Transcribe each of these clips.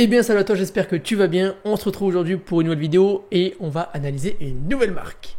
Eh bien salut à toi, j'espère que tu vas bien. On se retrouve aujourd'hui pour une nouvelle vidéo et on va analyser une nouvelle marque.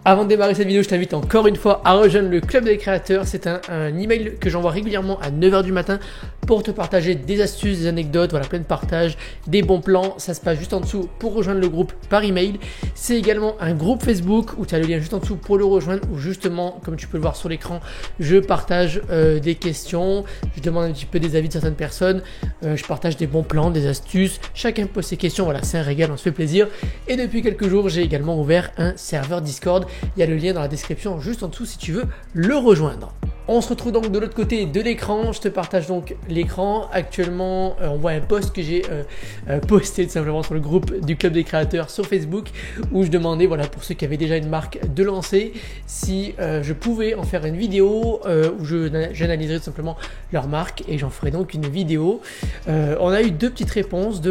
Avant de démarrer cette vidéo, je t'invite encore une fois à rejoindre le club des créateurs. C'est un email que j'envoie régulièrement à 9 h du matin pour te partager des astuces, des anecdotes, voilà, plein de partages, des bons plans. Ça se passe juste en dessous pour rejoindre le groupe par email. C'est également un groupe Facebook où tu as le lien juste en dessous pour le rejoindre, où justement, comme tu peux le voir sur l'écran, je partage des questions, je demande un petit peu des avis de certaines personnes, je partage des bons plans, des astuces. Chacun pose ses questions, voilà, c'est un régal, on se fait plaisir. Et depuis quelques jours, j'ai également ouvert un serveur Discord. Il y a le lien dans la description juste en dessous si tu veux le rejoindre. On se retrouve donc de l'autre côté de l'écran. Je te partage donc l'écran. Actuellement, on voit un post que j'ai posté tout simplement sur le groupe du club des créateurs sur Facebook où je demandais, voilà, pour ceux qui avaient déjà une marque de lancer, si je pouvais en faire une vidéo où j'analyserais tout simplement leur marque et j'en ferai donc une vidéo. On a eu deux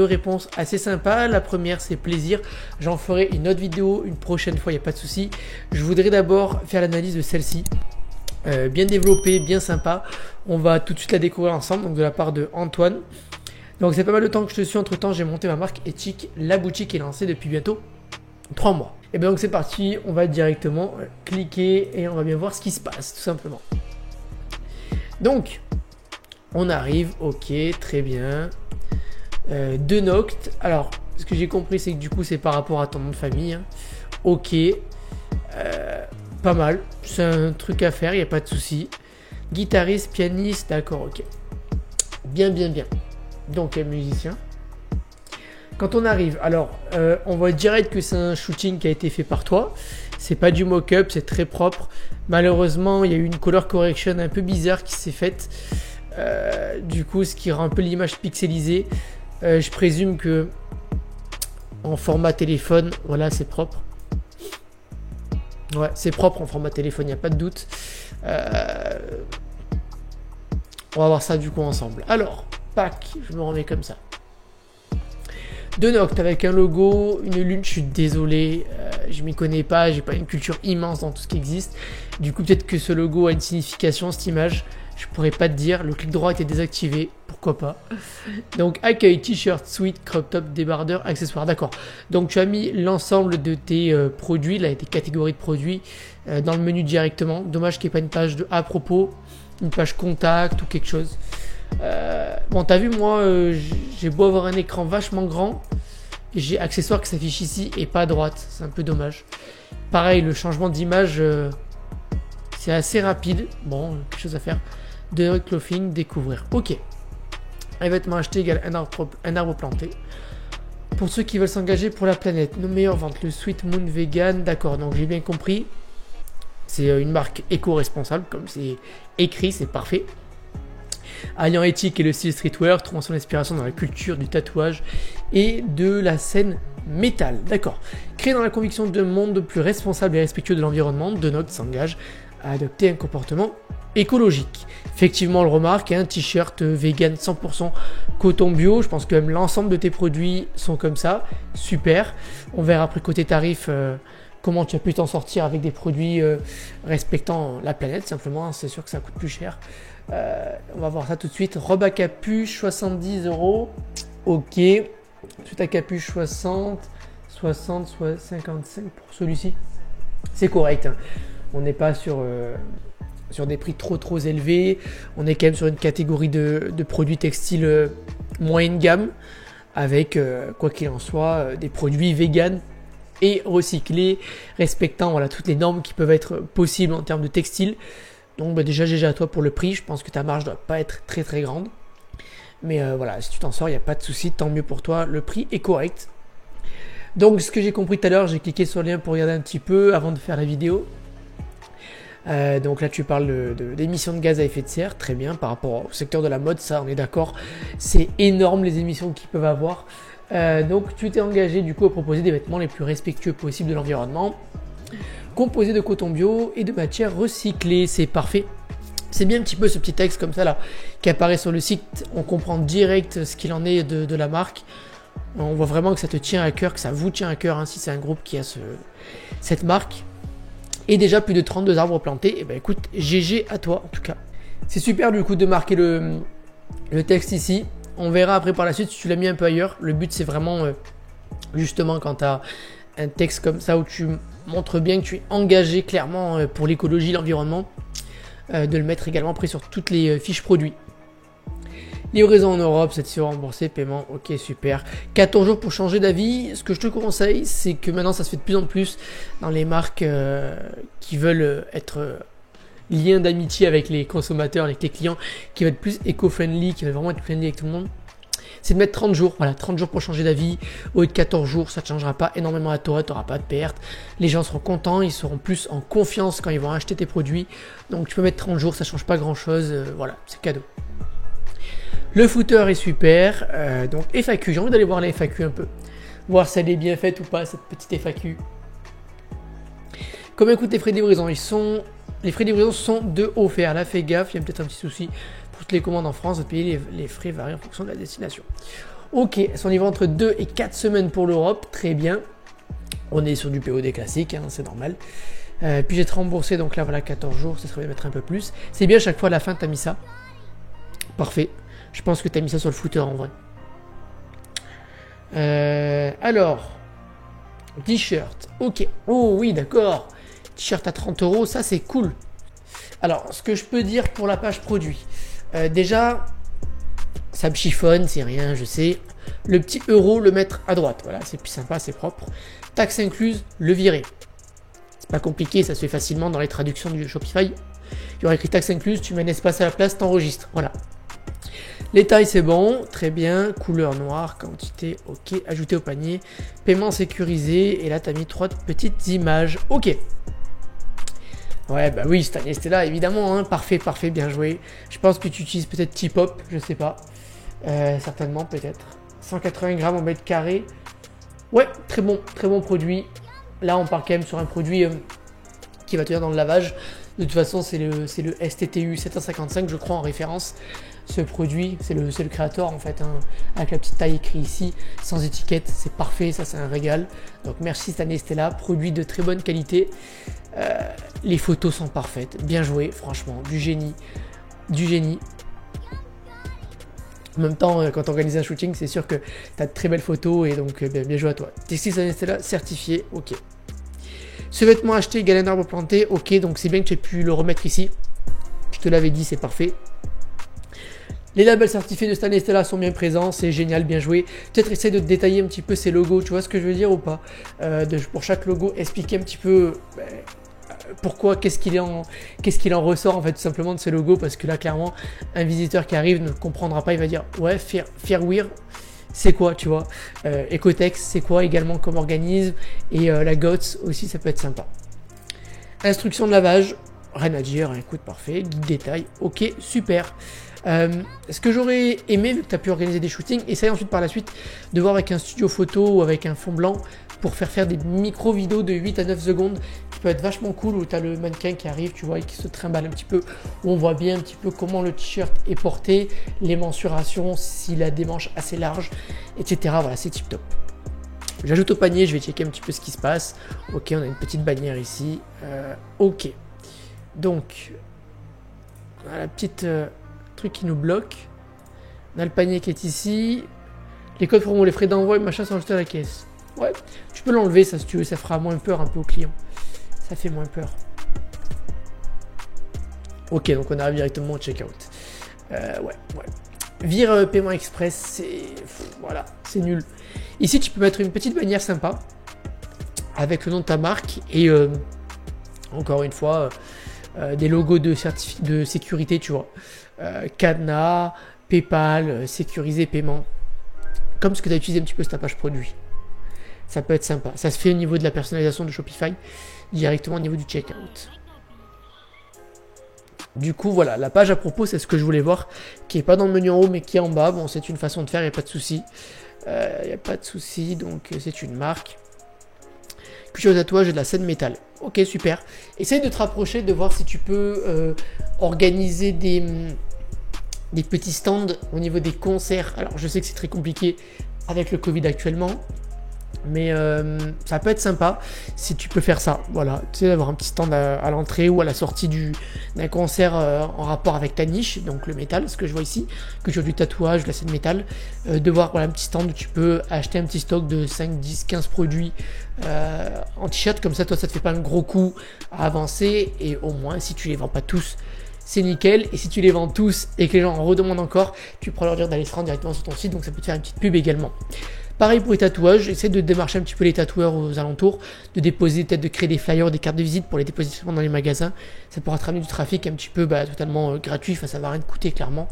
réponses assez sympas. La première, c'est plaisir. J'en ferai une autre vidéo une prochaine fois, il n'y a pas de souci. Je voudrais d'abord faire l'analyse de celle-ci. Bien développée, bien sympa. On va tout de suite la découvrir ensemble, donc de la part de Antoine. Donc c'est pas mal de temps que je te suis. Entre temps, j'ai monté ma marque Ethique. La boutique est lancée depuis bientôt 3 mois. Et bien donc c'est parti, on va directement cliquer et on va bien voir ce qui se passe tout simplement. Donc on arrive, ok, très bien. De Noct. Alors ce que j'ai compris, c'est que du coup c'est par rapport à ton nom de famille, hein. Ok. Pas mal, c'est un truc à faire, il n'y a pas de souci. Guitariste, pianiste, d'accord, ok. Bien. Donc, musicien. Quand on arrive, alors, on voit direct que c'est un shooting qui a été fait par toi. C'est pas du mock-up, c'est très propre. Malheureusement, il y a eu une color correction un peu bizarre qui s'est faite. Du coup, ce qui rend un peu l'image pixelisée. Je présume que en format téléphone, voilà, c'est propre. Ouais, c'est propre en format téléphone, il n'y a pas de doute. On va voir ça du coup ensemble. Alors, pack, je me remets comme ça. De Noct avec un logo, une lune, je suis désolé, je m'y connais pas, j'ai pas une culture immense dans tout ce qui existe. Du coup, peut-être que ce logo a une signification, cette image. Je pourrais pas te dire, le clic droit était désactivé, pourquoi pas. Donc accueil, t-shirt, sweat, crop top, débardeur, accessoires, d'accord. Donc tu as mis l'ensemble de tes produits, là, tes catégories de produits dans le menu directement. Dommage qu'il n'y ait pas une page de à propos, une page contact ou quelque chose. Bon, t'as vu, moi, j'ai beau avoir un écran vachement grand, j'ai accessoires qui s'affichent ici et pas à droite, c'est un peu dommage. Pareil, le changement d'image, c'est assez rapide. Bon, quelque chose à faire. De clothing, découvrir. Ok. Un vêtement acheté égale un arbre planté. Pour ceux qui veulent s'engager pour la planète, nos meilleures ventes, le Sweet Moon Vegan, d'accord, donc j'ai bien compris. C'est une marque éco-responsable, comme c'est écrit, c'est parfait. Alliant éthique et le style streetwear, trouvant son inspiration dans la culture du tatouage et de la scène métal, d'accord. Créé dans la conviction d'un monde plus responsable et respectueux de l'environnement, De Noct s'engage à adopter un comportement écologique. Effectivement, on le remarque, un t-shirt vegan 100% coton bio. Je pense que même l'ensemble de tes produits sont comme ça. Super. On verra après côté tarif comment tu as pu t'en sortir avec des produits respectant la planète. Simplement, c'est sûr que ça coûte plus cher. On va voir ça tout de suite. Robe à capuche, 70 €. Ok. Tout à capuche, 60, 55 pour celui-ci. C'est correct, hein. On n'est pas sur des prix trop élevés. On est quand même sur une catégorie de produits textiles moyenne gamme avec, quoi qu'il en soit, des produits vegan et recyclés, respectant voilà, toutes les normes qui peuvent être possibles en termes de textile. Donc déjà, GG à toi pour le prix. Je pense que ta marge ne doit pas être très grande. Mais voilà, si tu t'en sors, il n'y a pas de souci. Tant mieux pour toi. Le prix est correct. Donc ce que j'ai compris tout à l'heure, j'ai cliqué sur le lien pour regarder un petit peu avant de faire la vidéo. Donc là tu parles d'émissions de gaz à effet de serre, très bien, par rapport au secteur de la mode, ça on est d'accord, c'est énorme les émissions qu'ils peuvent avoir. Donc tu t'es engagé du coup à proposer des vêtements les plus respectueux possibles de l'environnement, composés de coton bio et de matières recyclées, c'est parfait. C'est bien un petit peu ce petit texte comme ça là qui apparaît sur le site, on comprend direct ce qu'il en est de la marque. On voit vraiment que ça te tient à cœur, que ça vous tient à cœur, hein, si c'est un groupe qui a cette marque. Et déjà plus de 32 arbres plantés. Et ben écoute, GG à toi en tout cas. C'est super du coup de marquer le texte ici. On verra après par la suite si tu l'as mis un peu ailleurs. Le but c'est vraiment justement quand tu as un texte comme ça où tu montres bien que tu es engagé clairement pour l'écologie, l'environnement, de le mettre également après sur toutes les fiches produits. Livraison en Europe, satisfaction remboursée, paiement, ok super. 14 jours pour changer d'avis. Ce que je te conseille, c'est que maintenant ça se fait de plus en plus dans les marques qui veulent être liens d'amitié avec les consommateurs, avec les clients, qui veulent être plus éco-friendly, qui veulent vraiment être friendly avec tout le monde. C'est de mettre 30 jours, voilà, 30 jours pour changer d'avis. Au lieu de 14 jours, ça ne changera pas énormément à toi, tu n'auras pas de perte. Les gens seront contents, ils seront plus en confiance quand ils vont acheter tes produits. Donc tu peux mettre 30 jours, ça ne change pas grand chose, voilà, c'est cadeau. Le footer est super, donc FAQ, j'ai envie d'aller voir la FAQ un peu, voir si elle est bien faite ou pas, cette petite FAQ. Combien coûtent les frais de livraison? Les frais de livraison sont de offerts, là fais gaffe, il y a peut-être un petit souci pour toutes les commandes en France, de payer les frais varient en fonction de la destination. Ok, elles sont livrées entre 2 et 4 semaines pour l'Europe, très bien. On est sur du POD classique, hein, c'est normal. Puis j'ai été remboursé, donc là voilà 14 jours, ça serait bien de mettre un peu plus. C'est bien, à chaque fois à la fin tu as mis ça. Parfait. Je pense que tu as mis ça sur le footer en vrai. Alors, t-shirt. Ok. Oh oui, d'accord. T-shirt à 30 €, ça c'est cool. Alors, ce que je peux dire pour la page produit. Déjà, ça me chiffonne, c'est rien, je sais. Le petit euro, le mettre à droite. Voilà, c'est plus sympa, c'est propre. Taxe incluse, le virer. C'est pas compliqué, ça se fait facilement dans les traductions du Shopify. Il y aura écrit taxe incluse, tu mets un espace à la place, t'enregistres. Voilà. Les tailles, c'est bon, très bien. Couleur noire, quantité, ok. Ajouter au panier. Paiement sécurisé. Et là, tu as mis 3 petites images. Ok. Ouais, bah oui, cette année, c'était là, évidemment. Hein. Parfait, parfait, bien joué. Je pense que tu utilises peut-être T-Pop, je sais pas. Certainement, peut-être. 180 grammes au mètre carré. Ouais, très bon produit. Là, on part quand même sur un produit qui va tenir dans le lavage. De toute façon, c'est le STTU 755, je crois, en référence. Ce produit, c'est le créateur en fait, hein, avec la petite taille écrite ici, sans étiquette, c'est parfait, ça c'est un régal. Donc merci Stanley Stella, produit de très bonne qualité. Les photos sont parfaites, bien joué, franchement, du génie, du génie. En même temps, quand on organise un shooting, c'est sûr que tu as de très belles photos et donc bien joué à toi. Textile Stanley Stella, certifié, ok. Ce vêtement acheté égal un arbre planté, ok, donc c'est bien que tu aies pu le remettre ici. Je te l'avais dit, c'est parfait. Les labels certifiés de Stanley Stella sont bien présents, c'est génial, bien joué. Peut-être essayer de détailler un petit peu ces logos, tu vois ce que je veux dire ou pas, pour chaque logo, expliquer un petit peu pourquoi, qu'est-ce qu'il en ressort en fait tout simplement de ces logos, parce que là clairement, un visiteur qui arrive ne comprendra pas, il va dire ouais, Fairwear, c'est quoi, tu vois, Ecotex, c'est quoi également comme organisme, et la GOTS aussi, ça peut être sympa. Instruction de lavage, rien à dire, écoute, parfait, guide détail, ok, super. Ce que j'aurais aimé, vu que tu as pu organiser des shootings, essaye ensuite par la suite de voir avec un studio photo ou avec un fond blanc pour faire des micro-vidéos de 8 à 9 secondes qui peut être vachement cool, où tu as le mannequin qui arrive, tu vois, et qui se trimballe un petit peu, où on voit bien un petit peu comment le t-shirt est porté, les mensurations, s'il a des manches assez larges, etc. Voilà, c'est tip top. J'ajoute au panier, je vais checker un petit peu ce qui se passe. Ok, on a une petite bannière ici. Ok. Donc, on a la petite... truc qui nous bloque. On a le panier qui est ici. Les codes promo, les frais d'envoi et machin sont ajoutés à la caisse. Ouais, tu peux l'enlever ça si tu veux, ça fera moins peur un peu au client. Ça fait moins peur. Ok, donc on arrive directement au checkout. Ouais. Vire paiement express, c'est... Voilà, c'est nul. Ici, tu peux mettre une petite bannière sympa avec le nom de ta marque et encore une fois, des logos de sécurité, tu vois. Cadenas, PayPal, sécurisé paiement, comme ce que tu as utilisé un petit peu sur ta page produit. Ça peut être sympa. Ça se fait au niveau de la personnalisation de Shopify, directement au niveau du checkout. Du coup, voilà, la page à propos, c'est ce que je voulais voir, qui n'est pas dans le menu en haut, mais qui est en bas. Bon, c'est une façon de faire, il n'y a pas de souci. Donc c'est une marque. Puis au tatouage et de la scène métal. Ok, super. Essaye de te rapprocher, de voir si tu peux organiser des petits stands au niveau des concerts. Alors, je sais que c'est très compliqué avec le Covid actuellement. Mais ça peut être sympa si tu peux faire ça. Voilà, tu sais, d'avoir un petit stand à l'entrée ou à la sortie d'un concert en rapport avec ta niche, donc le métal, ce que je vois ici, que tu as du tatouage, de la scène métal, de voir voilà, un petit stand où tu peux acheter un petit stock de 5, 10, 15 produits en t-shirt. Comme ça, toi, ça te fait pas un gros coup à avancer. Et au moins, si tu les vends pas tous, c'est nickel. Et si tu les vends tous et que les gens en redemandent encore, tu pourras leur dire d'aller se rendre directement sur ton site. Donc ça peut te faire une petite pub également. Pareil pour les tatouages, essaie de démarcher un petit peu les tatoueurs aux alentours, de déposer, peut-être de créer des flyers, des cartes de visite pour les déposer dans les magasins. Ça pourra te ramener du trafic un petit peu totalement gratuit, enfin, ça va rien te coûter clairement.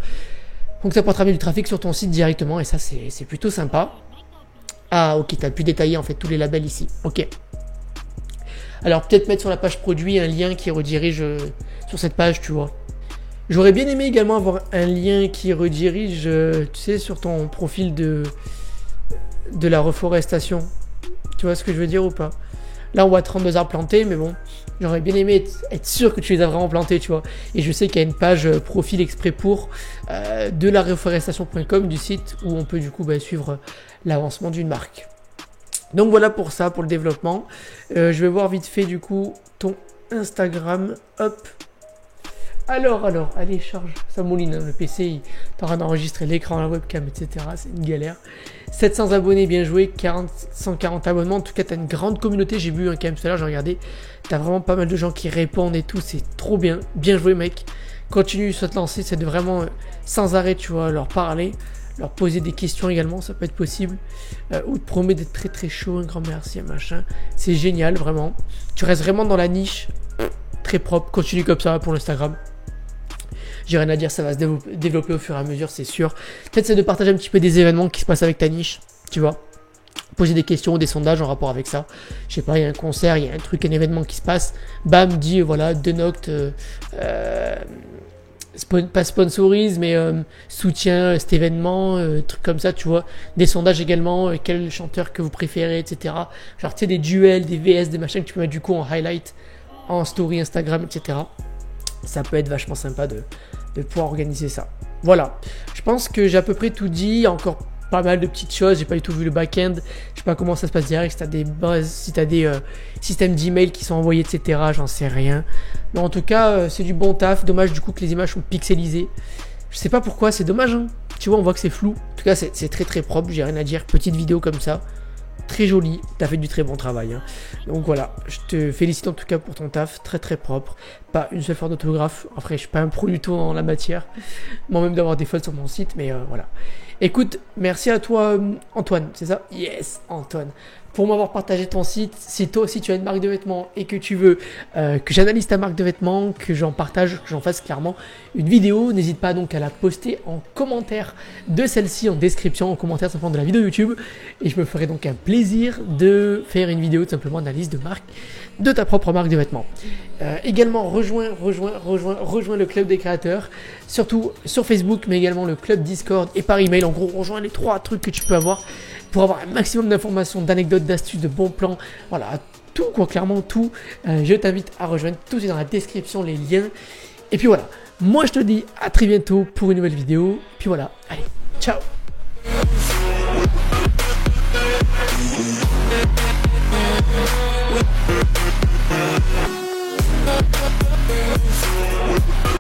Donc ça pourra te ramener du trafic sur ton site directement et ça c'est plutôt sympa. Ah ok, tu as pu détailler en fait tous les labels ici. Ok. Alors peut-être mettre sur la page produit un lien qui redirige sur cette page, tu vois. J'aurais bien aimé également avoir un lien qui redirige, tu sais, sur ton profil de la reforestation. Tu vois ce que je veux dire ou pas? Là on voit 32 arbres plantés, mais bon, j'aurais bien aimé être sûr que tu les as vraiment plantés, tu vois. Et je sais qu'il y a une page profil exprès pour de la reforestation.com du site où on peut du coup suivre l'avancement d'une marque. Donc voilà pour ça, pour le développement. Je vais voir vite fait du coup ton Instagram. Hop. Alors, allez, charge. Ça mouline, hein, le PC, il t'en train d'enregistrer l'écran, la webcam, etc. C'est une galère. 700 abonnés, bien joué. 140 abonnements. En tout cas, t'as une grande communauté. J'ai vu quand même tout à l'heure, j'ai regardé. T'as vraiment pas mal de gens qui répondent et tout. C'est trop bien. Bien joué, mec. Continue sur te lancer. C'est de vraiment, sans arrêt, tu vois, leur parler. Leur poser des questions également, ça peut être possible. Ou te promet d'être très très chaud. Un grand merci, machin. C'est génial, vraiment. Tu restes vraiment dans la niche. Très propre. Continue comme ça pour l'Instagram. J'ai rien à dire, ça va se développer au fur et à mesure, c'est sûr. Peut-être c'est de partager un petit peu des événements qui se passent avec ta niche, tu vois. Poser des questions, des sondages en rapport avec ça. Je sais pas, il y a un concert, il y a un truc, un événement qui se passe. Bam, dis voilà, Denoct, pas sponsorise, mais soutient cet événement, truc comme ça, tu vois. Des sondages également, quel chanteur que vous préférez, etc. Genre, tu sais, des duels, des VS, des machins que tu peux mettre du coup en highlight, en story Instagram, etc. Ça peut être vachement sympa de pouvoir organiser ça. Voilà, je pense que j'ai à peu près tout dit, encore pas mal de petites choses, j'ai pas du tout vu le back-end, je sais pas comment ça se passe direct, si t'as des bases, si t'as des systèmes d'email qui sont envoyés, etc., j'en sais rien. Mais en tout cas, c'est du bon taf, dommage du coup que les images sont pixelisées. Je sais pas pourquoi, c'est dommage, hein. Tu vois, on voit que c'est flou. En tout cas, c'est très très propre, j'ai rien à dire, petite vidéo comme ça. Très joli, t'as fait du très bon travail, hein. Donc voilà, je te félicite en tout cas pour ton taf, très très propre, pas une seule faute d'orthographe. Après je suis pas un pro du tout en la matière, moi-même d'avoir des fautes sur mon site, mais voilà. Écoute, merci à toi Antoine, c'est ça? Yes, Antoine, pour m'avoir partagé ton site. Si toi aussi tu as une marque de vêtements et que tu veux que j'analyse ta marque de vêtements, que j'en partage, que j'en fasse clairement une vidéo, n'hésite pas donc à la poster en commentaire de celle-ci, en description, en commentaire simplement de la vidéo YouTube, et je me ferai donc un plaisir de faire une vidéo tout simplement d'analyse de marque, de ta propre marque de vêtements. Également rejoins le club des créateurs, surtout sur Facebook, mais également le club Discord et par email. En gros, rejoins les 3 trucs que tu peux avoir pour avoir un maximum d'informations, d'anecdotes, d'astuces, de bons plans, voilà, tout quoi, clairement tout. Je t'invite à rejoindre, tout est dans la description, les liens. Et puis voilà, moi je te dis à très bientôt pour une nouvelle vidéo. Puis voilà, allez, ciao.